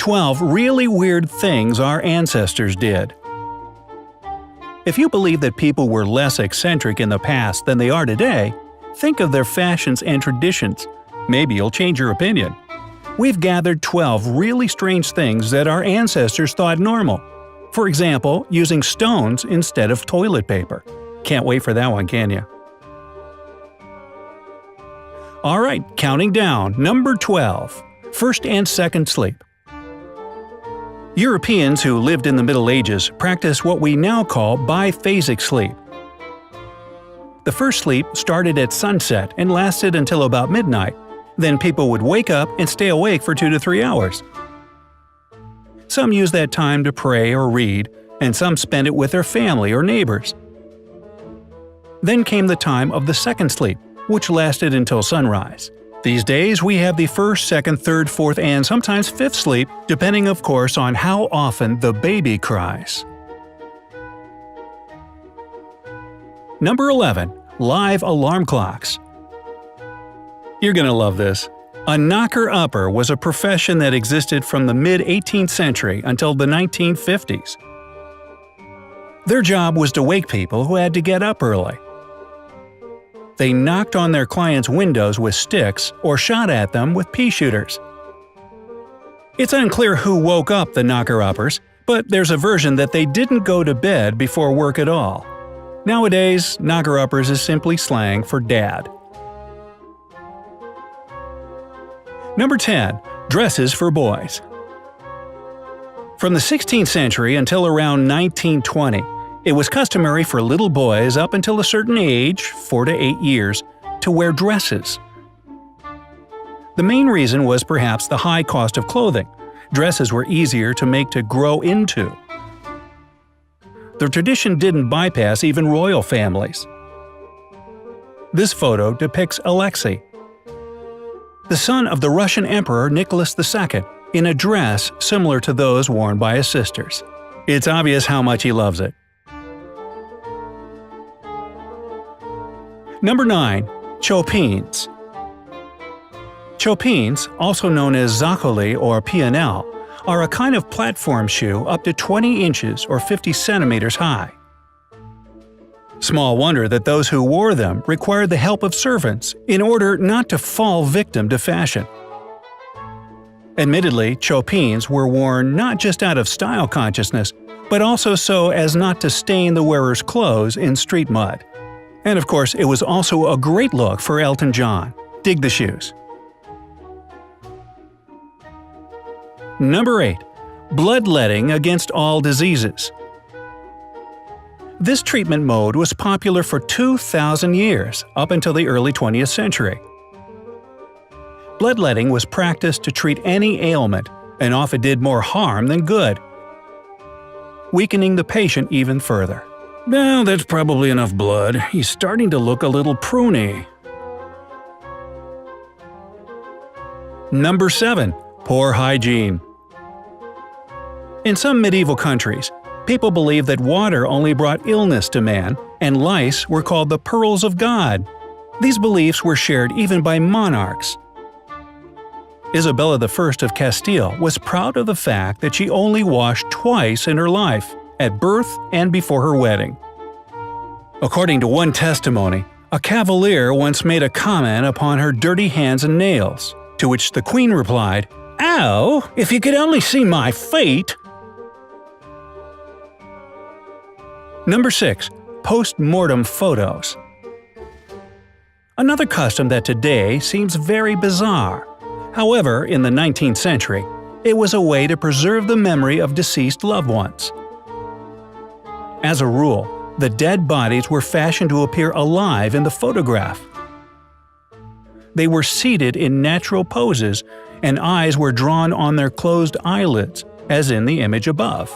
12 really weird things our ancestors did. If you believe that people were less eccentric in the past than they are today, think of their fashions and traditions. Maybe you'll change your opinion. We've gathered 12 really strange things that our ancestors thought normal. For example, using stones instead of toilet paper. Can't wait for that one, can you? Alright, counting down. Number 12. First and second sleep. Europeans who lived in the Middle Ages practiced what we now call biphasic sleep. The first sleep started at sunset and lasted until about midnight. Then people would wake up and stay awake for 2 to 3 hours. Some used that time to pray or read, and some spent it with their family or neighbors. Then came the time of the second sleep, which lasted until sunrise. These days, we have the first, second, third, fourth, and sometimes fifth sleep, depending of course on how often the baby cries. Number 11. Live alarm clocks. You're gonna love this. A knocker-upper was a profession that existed from the mid-18th century until the 1950s. Their job was to wake people who had to get up early. They knocked on their clients' windows with sticks or shot at them with pea shooters. It's unclear who woke up the knocker-uppers, but there's a version that they didn't go to bed before work at all. Nowadays, knocker-uppers is simply slang for dad. Number 10. Dresses for boys. From the 16th century until around 1920, it was customary for little boys up until a certain age, 4 to 8 years, to wear dresses. The main reason was perhaps the high cost of clothing. Dresses were easier to make to grow into. The tradition didn't bypass even royal families. This photo depicts Alexei, the son of the Russian Emperor Nicholas II, in a dress similar to those worn by his sisters. It's obvious how much he loves it. Number 9. Chopines. Chopines, also known as zoccoli or pianelle, are a kind of platform shoe up to 20 inches or 50 centimeters high. Small wonder that those who wore them required the help of servants in order not to fall victim to fashion. Admittedly, chopines were worn not just out of style consciousness, but also so as not to stain the wearer's clothes in street mud. And of course, it was also a great look for Elton John. Dig the shoes. Number 8. Bloodletting against all diseases. This treatment mode was popular for 2,000 years, up until the early 20th century. Bloodletting was practiced to treat any ailment, and often did more harm than good, weakening the patient even further. Now that's probably enough blood. He's starting to look a little pruny. Number 7. Poor hygiene. In some medieval countries, people believed that water only brought illness to man, and lice were called the pearls of God. These beliefs were shared even by monarchs. Isabella I of Castile was proud of the fact that she only washed twice in her life, at birth and before her wedding. According to one testimony, a cavalier once made a comment upon her dirty hands and nails, to which the queen replied, "Ow, if you could only see my feet!" Number 6. Post-mortem photos. Another custom that today seems very bizarre. However, in the 19th century, it was a way to preserve the memory of deceased loved ones. As a rule, the dead bodies were fashioned to appear alive in the photograph. They were seated in natural poses, and eyes were drawn on their closed eyelids, as in the image above.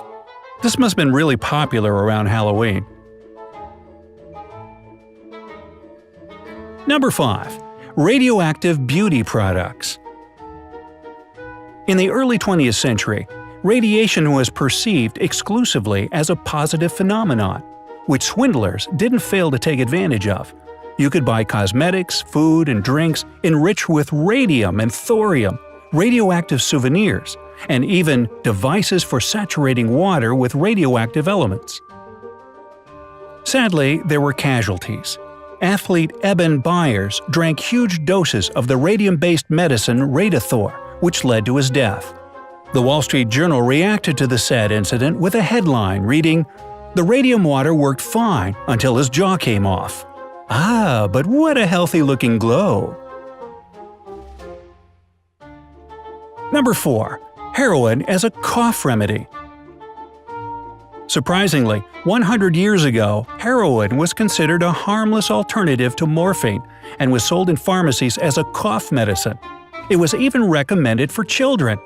This must have been really popular around Halloween. Number 5. Radioactive beauty products. In the early 20th century, radiation was perceived exclusively as a positive phenomenon, which swindlers didn't fail to take advantage of. You could buy cosmetics, food, and drinks enriched with radium and thorium, radioactive souvenirs, and even devices for saturating water with radioactive elements. Sadly, there were casualties. Athlete Eben Byers drank huge doses of the radium-based medicine Radithor, which led to his death. The Wall Street Journal reacted to the sad incident with a headline reading, "The radium water worked fine until his jaw came off. Ah, but what a healthy-looking glow." Number 4. Heroin as a cough remedy. Surprisingly, 100 years ago, heroin was considered a harmless alternative to morphine and was sold in pharmacies as a cough medicine. It was even recommended for children.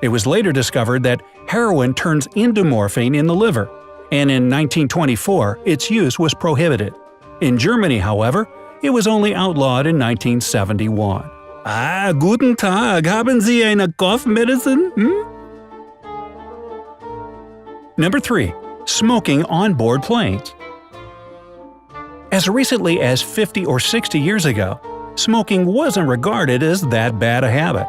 It was later discovered that heroin turns into morphine in the liver, and in 1924 its use was prohibited. In Germany, however, it was only outlawed in 1971. Ah, guten Tag, haben Sie eine Kopfmedizin? Number 3. Smoking on board planes. As recently as 50 or 60 years ago, smoking wasn't regarded as that bad a habit.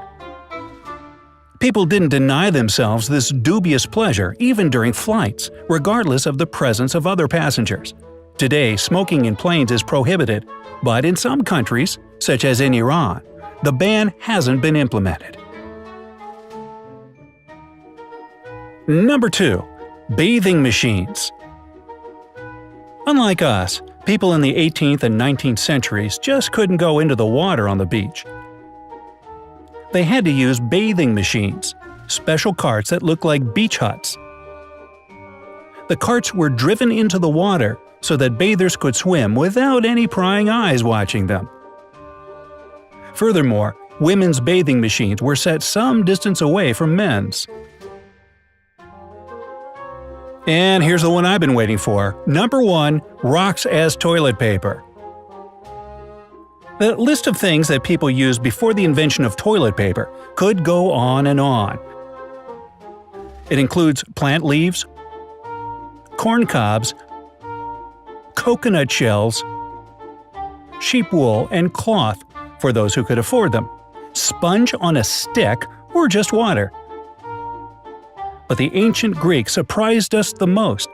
People didn't deny themselves this dubious pleasure even during flights, regardless of the presence of other passengers. Today, smoking in planes is prohibited, but in some countries, such as in Iran, the ban hasn't been implemented. Number 2. Bathing machines. Unlike us, people in the 18th and 19th centuries just couldn't go into the water on the beach. They had to use bathing machines, special carts that looked like beach huts. The carts were driven into the water so that bathers could swim without any prying eyes watching them. Furthermore, women's bathing machines were set some distance away from men's. And here's the one I've been waiting for. Number 1. Rocks as toilet paper. The list of things that people used before the invention of toilet paper could go on and on. It includes plant leaves, corn cobs, coconut shells, sheep wool and cloth for those who could afford them, sponge on a stick, or just water. But the ancient Greeks surprised us the most.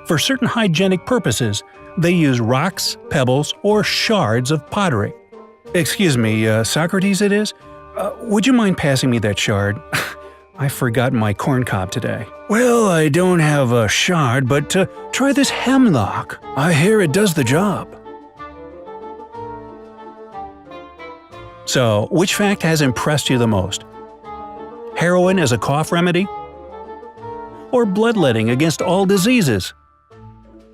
For certain hygienic purposes, they used rocks, pebbles, or shards of pottery. Excuse me, Socrates it is? Would you mind passing me that shard? I've forgotten my corn cob today. Well, I don't have a shard, but try this hemlock. I hear it does the job. So, which fact has impressed you the most? Heroin as a cough remedy? Or bloodletting against all diseases?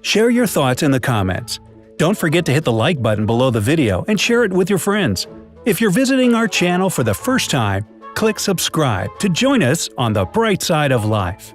Share your thoughts in the comments. Don't forget to hit the like button below the video and share it with your friends. If you're visiting our channel for the first time, click subscribe to join us on the bright side of life.